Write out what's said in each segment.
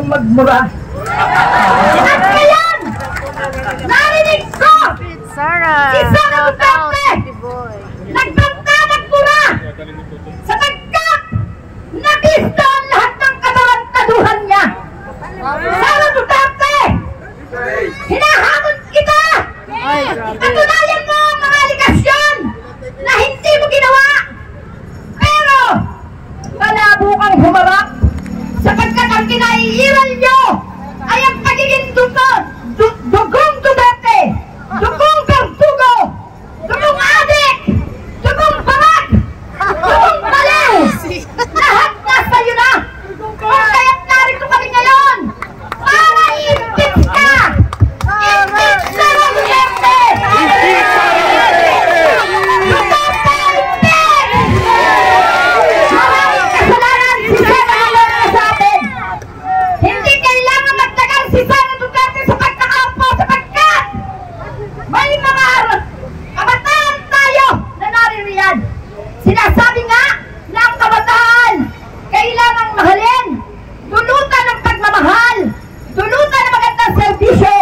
kang magmura. At ngayon, narinig ko si Sara Duterte nagbanta nagmura sapagkat nabisto ang lahat ng katarantaduhan niya. Sara Duterte, hinahamon kita! Patunayan mo ang mga aligasyon na hindi mo ginawa! Pero, malabo kang humarap sapagkat ang kinaiiral nyo ay ang pagiging dugong Duterte, dugong Verdugo, dugong adik, dugong barag, dugong baliw! Lahat nasa iyo na! Kung kaya't narito kami ngayon para i-impeach ka! Impeach Sara Duterte! Duterte, impeach! Maraming kasalanan si Sara Duterte sa atin! Hindi kailangan magtagal si Sara Duterte sa pagkakaupo sapagkat may mga kabataan tayo na naririyan. Sinasabi nga na ang kabataan kailangang mahalin, dulutan ng pagmamahal, dulutan ng magandang serbisyo,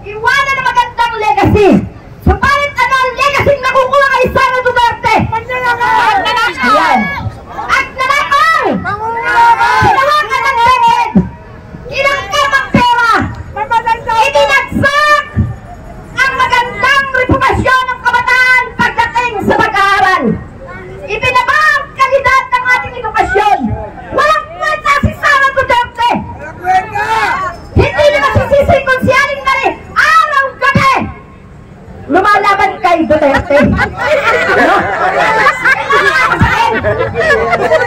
iwanan ng magandang legacy. Subalit ano ang legacy na nakukuha kay Sara Duterte? Ayan. At nanakaw! Sinawakan ng legend! Inangkap ang pera! Itinagsak ang magandang reputasyon ng kabataan pagdating sa pag-aaral. Ibinaba ang kalidad ng ating edukasyon. Walang kwenta si Sara Duterte! Hindi niya masisisi kung si Aling Mari araw-gabi lumalaban kay Duterte. Ano?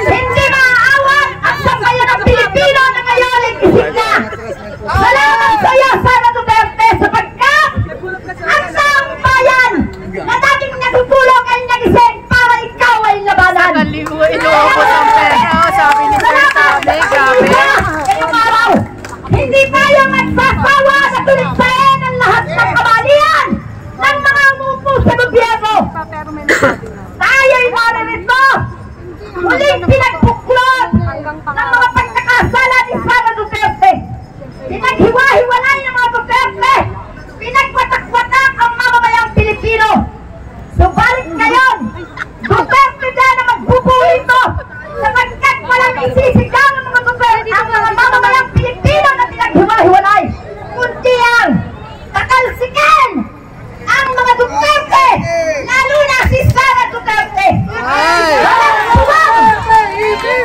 Hindi maaawan ang sambayan ng Pilipino na ngayon ay isip na. Salamat sa iyo, Sara Duterte, sapagkat ang sambayan na dating natutulog ay nagising para ikaw ay labanan. Inuubos ang pera, sabi ni Pertame, gabi. Ngayong araw, hindi tayo magsasawa na tuligsain ang lahat ng kamalian ng mga umupo sa gobyerno. Tayo'y naririto, muling pinagbuklod ng mga pagkakasala ni Sara Duterte. Pinaghiwa-hiwalay ng mga Duterte, pinagwatak-watak ang mamamayang Pilipino. Subalit ngayon, Duterte din na magbubuo ito sapagkat walang isisigaw ng mga Duterte ang mga mamamayang Pilipino na pinaghiwa-hiwalay, kundi ang tatalsikin ang mga Duterte, lalo na si Sara Duterte.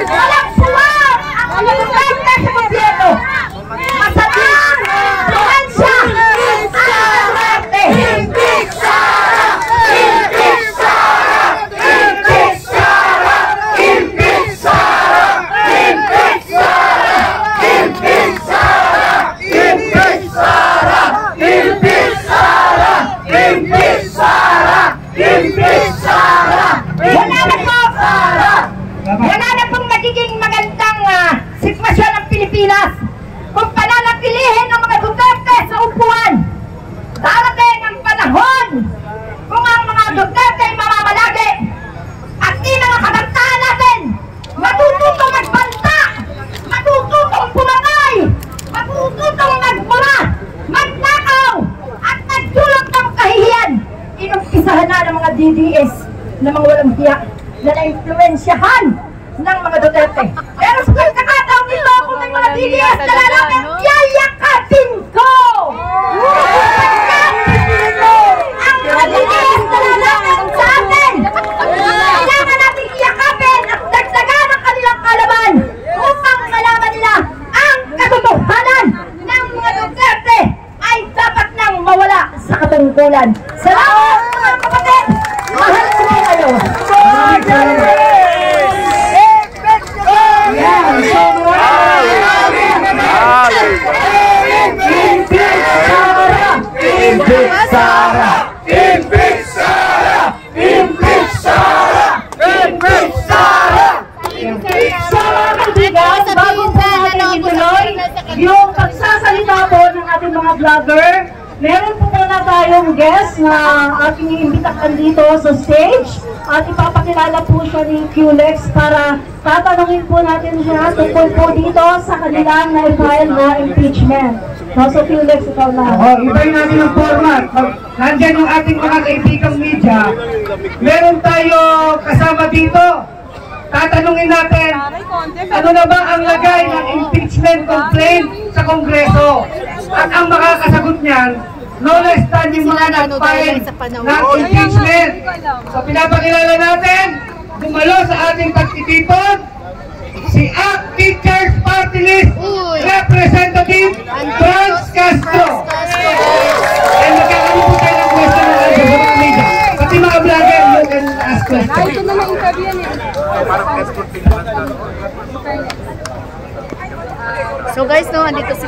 Walang puwang ang mga Duterte sa gobyerno. Masabihan, tuhan siya ang Duterte. Impeach Sara! Impeach Sara! Impeach Sara! Impeach Sara! Impeach Sara! Impeach Sara! Impeach Sara! Impeach Sara! Impeach Sara! Impeach Sara! Wala na pong magiging magandang sitwasyon ng Pilipinas kung pananatilihin ang mga Duterte sa upuan. Darating ang panahon kung ang mga Duterte ay mamamalagi at di mga kabataan natin matututong magbanta, matututong pumatay, matututong magmura, magnakaw at nagdulot ng kahihiyan. Inumpisahan na ng mga DDS na mga walang hiya na na-influensyahan ng mga Duterte. Pero sa pagkakataon nito, kung may mga DDS na lalapit, yayakapin ko! Ang mga DDS na lalapit sa atin, kailangan natin iyakapin at dagdagan ang kanilang kalaban upang malaman nila ang katotohanan ng mga Duterte ay dapat nang mawala sa katungkulan. Salamat mga kapatid! Mahal ko kayo! Impeach Sara! Impeach Sara! Impeach Sara! Impeach Sara! Impeach Sara! Bago po natin ituloy yung pagsasalita po ng ating mga vlogger, meron po muna tayong guest na ating iimbitakan dito sa stage. at ipapakilala po siya ni QLEX para tatanungin po natin siya tungkol po dito sa kanilang na-file na impeachment. So QLEX, ikaw na. Ibayin natin ang format. Nandyan yung ating mga kaibigang media. Meron tayo kasama dito. Tatanungin natin, ano na ba ang lagay ng impeachment complaint sa Kongreso? At ang makakasagot niyan, no less than yung mga nag-file ng impeachment. So pinapakilala natin, dumalo sa ating pagtitipon, si ACT Teachers Party List Representative Franz Castro. And magkakaroon po tayo ng question na sa mga media. Pati mga vlogger, you can ask questions. Ito na na-interview yan eh. So guys, no, andito si